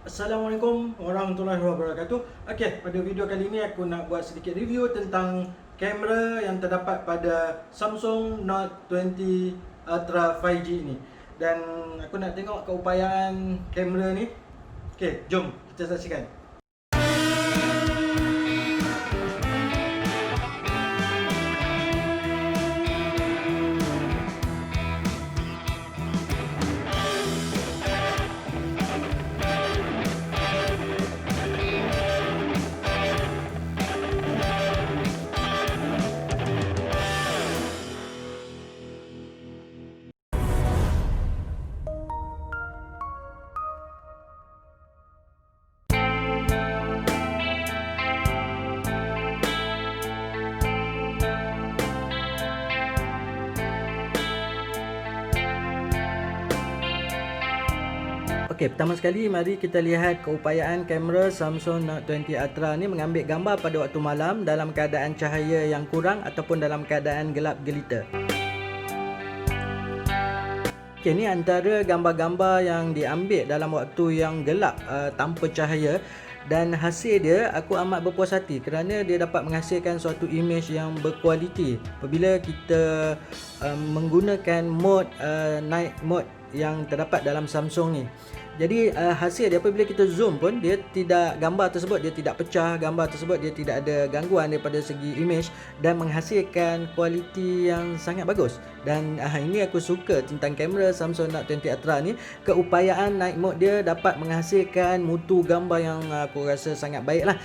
Assalamualaikum warahmatullahi wabarakatuh. Okey, pada video kali ini aku nak buat sedikit review tentang kamera yang terdapat pada Samsung Note 20 Ultra 5G ini. Dan aku nak tengok keupayaan kamera ni. Okey, jom kita saksikan. Okey, pertama sekali mari kita lihat keupayaan kamera Samsung Note 20 Ultra ni mengambil gambar pada waktu malam dalam keadaan cahaya yang kurang ataupun dalam keadaan gelap gelita. Okey, ni antara gambar-gambar yang diambil dalam waktu yang gelap tanpa cahaya, dan hasil dia aku amat berpuas hati kerana dia dapat menghasilkan suatu image yang berkualiti apabila kita menggunakan mode night mode yang terdapat dalam Samsung ni. Jadi hasil dia apabila kita zoom pun dia tidak, gambar tersebut dia tidak pecah, gambar tersebut dia tidak ada gangguan daripada segi image dan menghasilkan kualiti yang sangat bagus. Dan ini aku suka tentang kamera Samsung Note 20 Ultra ni, keupayaan night mode dia dapat menghasilkan mutu gambar yang aku rasa sangat baik lah.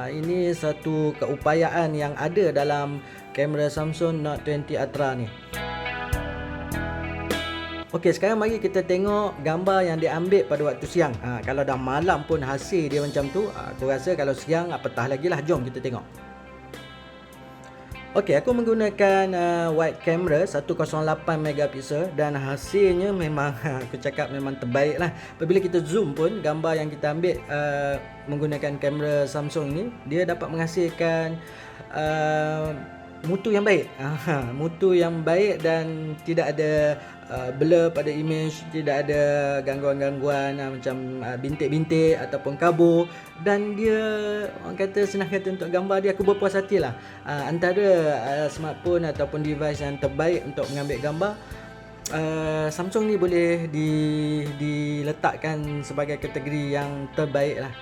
Ini satu keupayaan yang ada dalam kamera Samsung Note 20 Ultra ni. Okey, sekarang mari kita tengok gambar yang diambil pada waktu siang. Kalau dah malam pun hasil dia macam tu, aku rasa kalau siang petah lagi lah. Jom kita tengok. Okey, aku menggunakan wide camera 108 megapiksel dan hasilnya memang aku cakap memang terbaik lah. Apabila kita zoom pun gambar yang kita ambil menggunakan kamera Samsung ni, dia dapat menghasilkan mutu yang baik. Mutu yang baik dan tidak ada blur pada image, tidak ada gangguan-gangguan macam bintik-bintik ataupun kabur, dan dia orang kata, senang kata, untuk gambar dia aku berpuas hati lah. Antara smartphone ataupun device yang terbaik untuk mengambil gambar, Samsung ni boleh diletakkan sebagai kategori yang terbaik lah.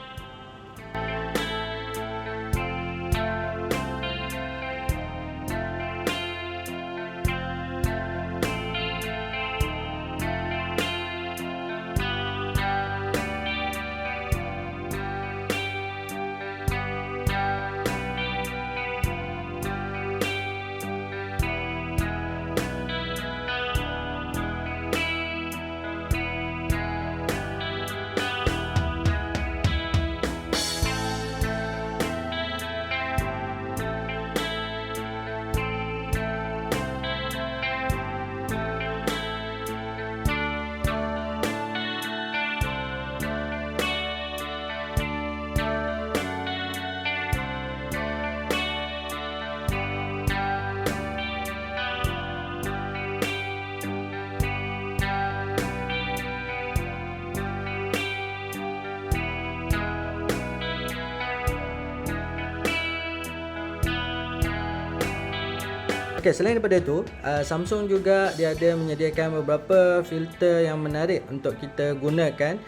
Okey, selain daripada itu, Samsung juga dia ada menyediakan beberapa filter yang menarik untuk kita gunakan.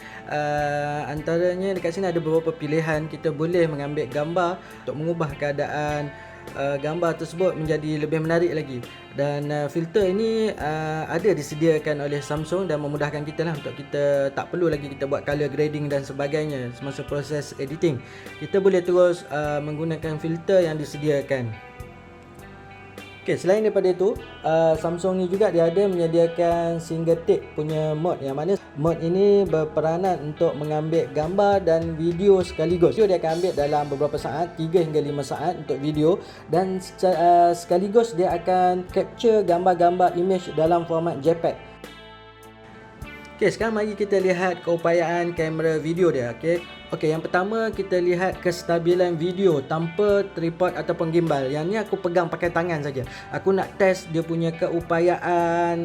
Antaranya dekat sini ada beberapa pilihan, kita boleh mengambil gambar untuk mengubah keadaan gambar tersebut menjadi lebih menarik lagi. Dan filter ini ada disediakan oleh Samsung dan memudahkan kita lah untuk kita tak perlu lagi kita buat color grading dan sebagainya semasa proses editing. Kita boleh terus menggunakan filter yang disediakan. Okey, selain daripada itu, Samsung ni juga dia ada menyediakan single take punya mode, yang mana mode ini berperanan untuk mengambil gambar dan video sekaligus. Video dia akan ambil dalam beberapa saat, 3 hingga 5 saat untuk video, dan sekaligus dia akan capture gambar-gambar image dalam format JPEG. Okey, sekarang mari kita lihat keupayaan kamera video dia. Okey, yang pertama kita lihat kestabilan video tanpa tripod ataupun gimbal. Yang ni aku pegang pakai tangan saja. Aku nak test dia punya keupayaan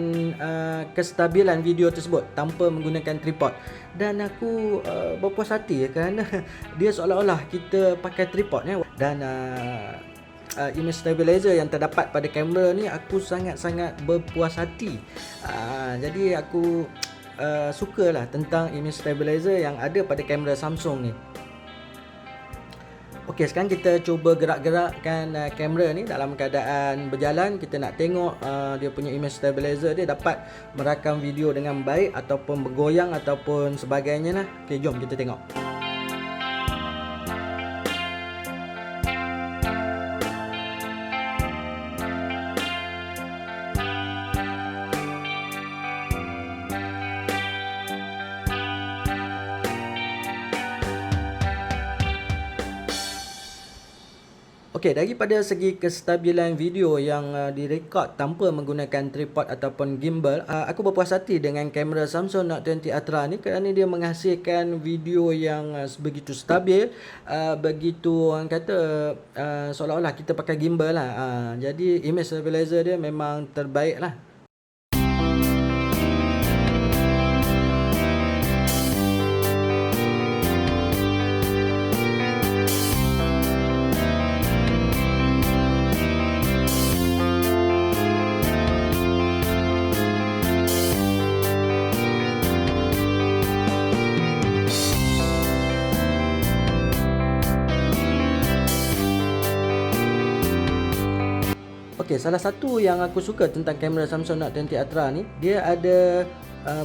kestabilan video tersebut tanpa menggunakan tripod. Dan aku berpuas hati kerana dia seolah-olah kita pakai tripod ya. Dan image stabilizer yang terdapat pada kamera ni aku sangat-sangat berpuas hati. Jadi aku sukalah tentang image stabilizer yang ada pada kamera Samsung ni. Okey, sekarang kita cuba gerak-gerakkan kamera ni dalam keadaan berjalan. Kita nak tengok dia punya image stabilizer dia dapat merakam video dengan baik ataupun bergoyang ataupun sebagainya lah. Okey, jom kita tengok. Okey, daripada segi kestabilan video yang direkod tanpa menggunakan tripod ataupun gimbal, aku berpuas hati dengan kamera Samsung Note 20 Ultra ni kerana dia menghasilkan video yang begitu stabil, begitu orang kata seolah-olah kita pakai gimbal lah. Jadi image stabilizer dia memang terbaik lah. Okey, salah satu yang aku suka tentang kamera Samsung Note 20 Ultra ni, dia ada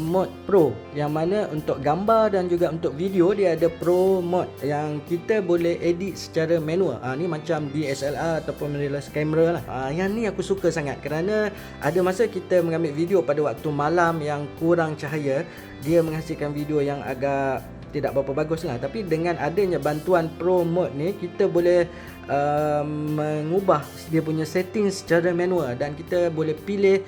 mode Pro, yang mana untuk gambar dan juga untuk video dia ada Pro mode yang kita boleh edit secara manual. Ni macam DSLR ataupun mirrorless camera lah. Yang ni aku suka sangat kerana ada masa kita mengambil video pada waktu malam yang kurang cahaya, dia menghasilkan video yang agak tidak berapa bagus lah. Tapi dengan adanya bantuan Pro mode ni, kita boleh mengubah dia punya setting secara manual dan kita boleh pilih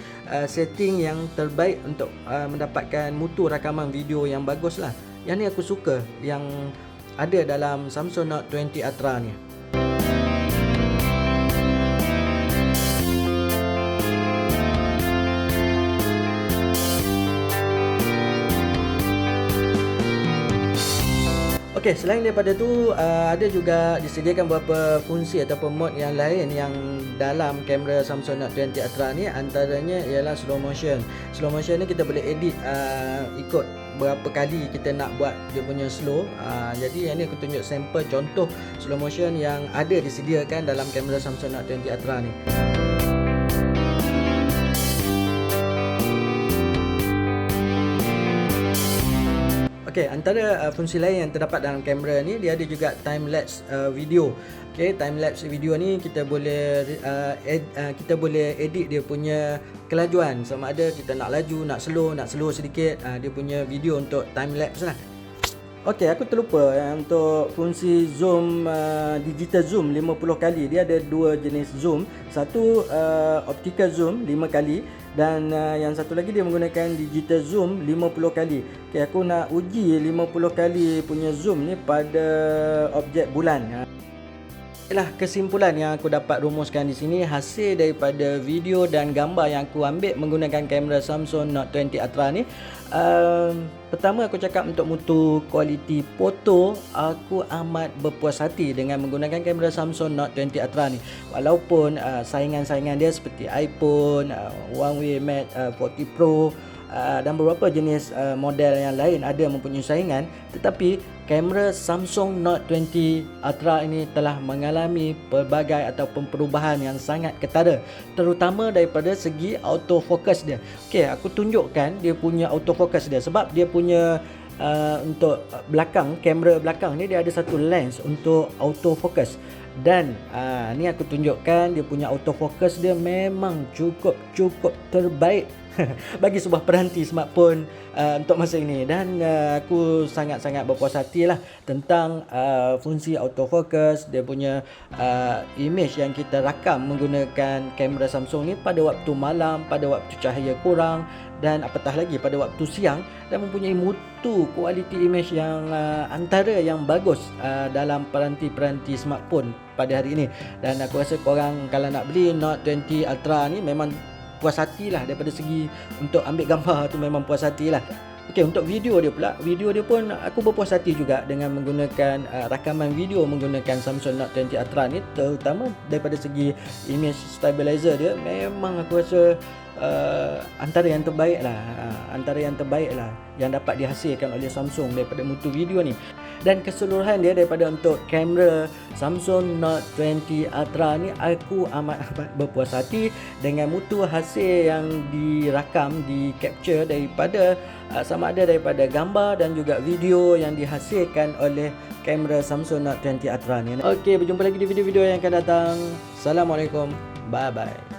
setting yang terbaik untuk mendapatkan mutu rakaman video yang bagus lah. Yang ni aku suka yang ada dalam Samsung Note 20 Ultra ni. Okey, selain daripada tu ada juga disediakan beberapa fungsi ataupun mode yang lain yang dalam kamera Samsung Note 20 Ultra ni. Antaranya ialah slow motion. Slow motion ni kita boleh edit ikut berapa kali kita nak buat dia punya slow. Jadi yang ni aku tunjuk sampel contoh slow motion yang ada disediakan dalam kamera Samsung Note 20 Ultra ni. Okey, antara fungsi lain yang terdapat dalam kamera ni, dia ada juga time lapse video. Okey, time lapse video ni kita boleh edit dia punya kelajuan, sama ada kita nak laju, nak slow sedikit, dia punya video untuk time lapse lah. Okey, aku terlupa untuk fungsi zoom, digital zoom 50 kali. Dia ada dua jenis zoom. Satu optical zoom 5 kali dan yang satu lagi dia menggunakan digital zoom 50 kali. Okey, aku nak uji 50 kali punya zoom ni pada objek bulan. Inilah kesimpulan yang aku dapat rumuskan di sini hasil daripada video dan gambar yang aku ambil menggunakan kamera Samsung Note 20 Ultra ni. Pertama aku cakap untuk mutu kualiti foto, aku amat berpuas hati dengan menggunakan kamera Samsung Note 20 Ultra ni. Walaupun saingan-saingan dia seperti iPhone, Huawei Mate 40 Pro dan beberapa jenis model yang lain ada mempunyai saingan, tetapi kamera Samsung Note 20 Ultra ini telah mengalami pelbagai ataupun perubahan yang sangat ketara, terutama daripada segi autofocus dia. Okey, aku tunjukkan dia punya autofocus dia sebab dia punya untuk belakang, kamera belakang ni dia ada satu lens untuk autofocus. Dan ni aku tunjukkan dia punya autofocus dia memang cukup terbaik bagi sebuah peranti smartphone untuk masa ini. Dan aku sangat-sangat berpuas hati lah tentang fungsi autofocus, dia punya image yang kita rakam menggunakan kamera Samsung ni pada waktu malam, pada waktu cahaya kurang, dan apatah lagi pada waktu siang, dan mempunyai mutu kualiti image yang antara yang bagus dalam peranti-peranti smartphone pada hari ini. Dan aku rasa korang kalau nak beli Note 20 Ultra ni memang puas hati lah. Daripada segi untuk ambil gambar tu memang puas hati lah. Okey, untuk video dia pula, video dia pun aku berpuas hati juga dengan menggunakan rakaman video menggunakan Samsung Note 20 Ultra ni, terutama daripada segi image stabilizer dia memang aku rasa antara yang terbaik lah yang dapat dihasilkan oleh Samsung daripada mutu video ni. Dan keseluruhan dia daripada untuk kamera Samsung Note 20 Ultra ni, aku amat berpuas hati dengan mutu hasil yang dirakam, di capture daripada sama ada daripada gambar dan juga video yang dihasilkan oleh kamera Samsung Note 20 Ultra ni. Okey, berjumpa lagi di video-video yang akan datang. Assalamualaikum. Bye bye.